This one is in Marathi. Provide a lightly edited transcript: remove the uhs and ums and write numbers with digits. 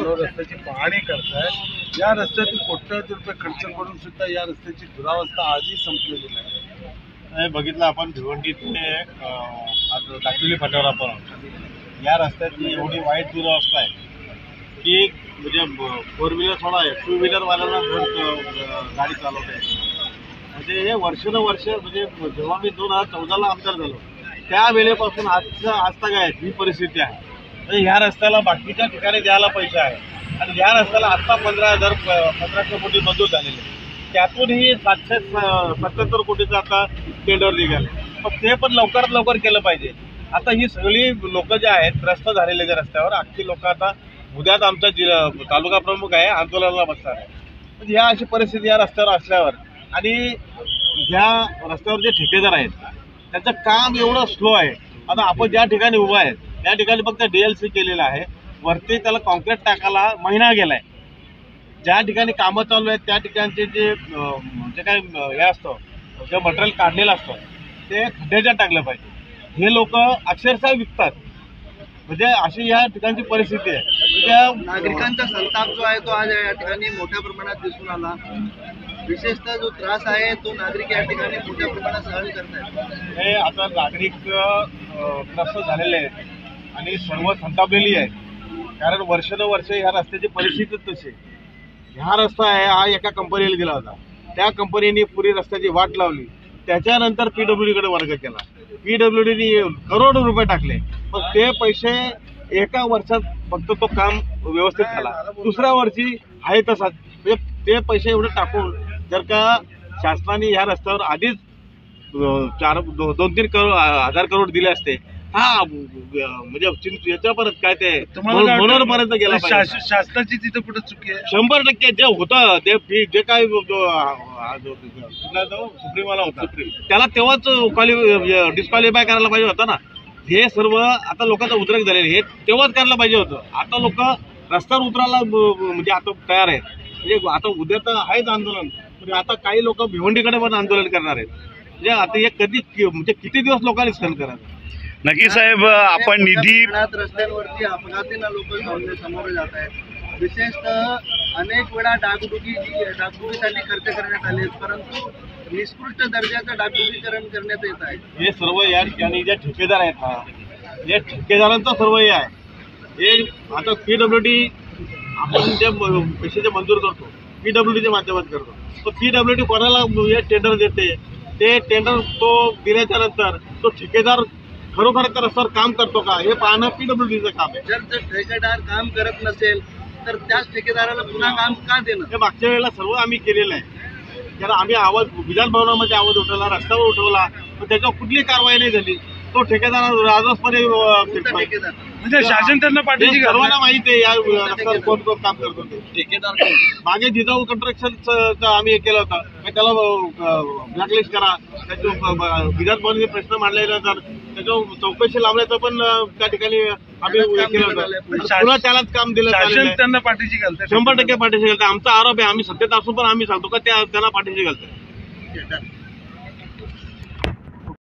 स्थळावर रस्त्याची पाहणी करताय। या रस्त्यातून कोट्यावधी रुपये खर्च करून सुद्धा या रस्त्याची दुरावस्था आजही संपलेली नाही। बघितलं आपण भिवंडी ते दाक्युली फाट्यावर आपण या रस्त्याची एवढी वाईट दुरावस्था आहे की म्हणजे 4 व्हीलर सोडा 2 व्हीलर वाल्यांना गाडी चालवता येते। म्हणजे हे वर्षानुवर्ष म्हणजे जेव्हा मी 2014ला आमदार झालो त्या वेळेपासून आज तक आहे ही परिस्थिती आहे। म्हणजे ह्या रस्त्याला बाकीच्या ठिकाणी द्यायला पैसे आहे आणि ह्या रस्त्याला आत्ता 1500 कोटी मंजूर झालेले, त्यातूनही 777 कोटीचं आता टेंडर निघाले। मग ते पण लवकरात लवकर केलं पाहिजे। आता ही सगळी लोक जे आहेत त्रस्त झालेले त्या रस्त्यावर, अख्खी लोक आता उद्याच आमचा तालुका प्रमुख आहे आंदोलनाला बसणार आहे। म्हणजे ह्या अशी परिस्थिती या रस्त्यावर असल्यावर आणि ह्या रस्त्यावर जे ठेकेदार आहेत त्यांचं काम एवढं स्लो आहे। आता आपण ज्या ठिकाणी उभा आहे त्या ठिकाणी फक्त DLC केलेलं आहे, वरती त्याला कॉन्क्रीट टाकायला महिना गेलाय। ज्या ठिकाणी कामं चालू आहेत त्या ठिकाणचे जे काही हे असतं जे मटेरियल काढलेलं असतं ते खड्ड्याच्या टाकलं पाहिजे। हे लोक अक्षरशः विकतात, म्हणजे अशी या ठिकाणची परिस्थिती आहे। नागरिकांचा संताप जो आहे तो आज या ठिकाणी मोठ्या प्रमाणात दिसून आला। विशेषतः जो त्रास आहे तो नागरिक या ठिकाणी मोठ्या प्रमाणात सहन करतात। हे आता नागरिक त्रस्त झालेले आहेत आणि सर्व संतापलेली आहे, कारण वर्षानुवर्ष ह्या रस्त्याची परिस्थितीच तशी। ह्या रस्ता आहे हा एका कंपनीला दिला होता, त्या कंपनीने पुरी रस्त्याची वाट लावली, त्याच्यानंतर PWDकडे वर्ग केला। PWDने करोडो रुपये टाकले, पण ते पैसे एका वर्षात फक्त तो काम व्यवस्थित झाला, दुसऱ्या वर्षी आहे तसाच। म्हणजे ते पैसे एवढे टाकून जर का शासनाने ह्या रस्त्यावर आधीच 2-3 हजार करोड दिले असते, हा म्हणजे याच्यापर्यंत काय ते मनोरपर्यंत गेला पाहिजे। शासनाची तिथे कुठे चुकी आहे? 100% जे होतं ते जे काय सुप्रीमवाला होता त्याला तेव्हाच डिस्क्वालिफाय करायला पाहिजे होता ना। हे सर्व आता लोकांचा उद्रेक झालेले हे तेव्हाच करायला पाहिजे होतं। आता लोक रस्त्यावर उतरायला म्हणजे आता तयार आहेत, म्हणजे आता उद्या तर आहेच आंदोलन, म्हणजे आता काही लोक भिवंडीकडे पण आंदोलन करणार आहेत। म्हणजे आता हे कधी म्हणजे किती दिवस लोकांनी सहन करायचं? नक्की साहेब, आपण निधी रस्त्यांवरती अपघातींना लोक सामोरे जात आहेत। विशेषतः अनेक वेळा डागडुजीसाठी खर्च करण्यात आले, परंतु निकृष्ट दर्जाचं डागडुजीकरण करण्यात येत आहे। हे सर्व या ठिकाणी जे ठेकेदार आहेत हा या ठेकेदारांचा सर्व हे आहे। हे आता PWD आपण जे पैसे जे मंजूर करतो PWDच्या माध्यमातून करतो, तो PWD कोणाला हे टेंडर देते, ते टेंडर तो दिल्याच्या नंतर तो ठेकेदार खरोखर त्या रस्त्यावर काम करतो का हे पाहणं PWDचं काम आहे। जर ठेकेदार काम करत नसेल तर त्याच ठेकेदाराला पुन्हा काम का देणं? हे मागच्या वेळेला सर्व आम्ही केलेलं आहे, कारण आम्ही आवाज विधान भवनामध्ये आवाज उठवला, रस्त्यावर उठवला, पण त्याच्यावर कुठली कारवाई नाही झाली। तो ठेकेदार राजसपणे म्हणजे शासन त्यांना पाठीशी सर्वांना माहिती आहे या रस्त्यावर कोण कोण काम करतो ते ठेकेदार। मागे जिजाऊ कन्स्ट्रक्शनचं आम्ही हे केलं होतं, त्याला ब्लॅकलिस्ट करा, त्याच्या विधान भवनाचे प्रश्न मांडल्यानंतर त्याच्यावर चौकशी लावण्याचं पण त्या ठिकाणी आम्ही हे केलं होतं, पुन्हा त्यालाच काम दिलं। त्यांना पाठीशी घालतात, 100% पाठीशी घालतात। आमचा आरोप आहे, आम्ही सत्तेत असून पण आम्ही सांगतो का त्यांना पाठीशी घालतात।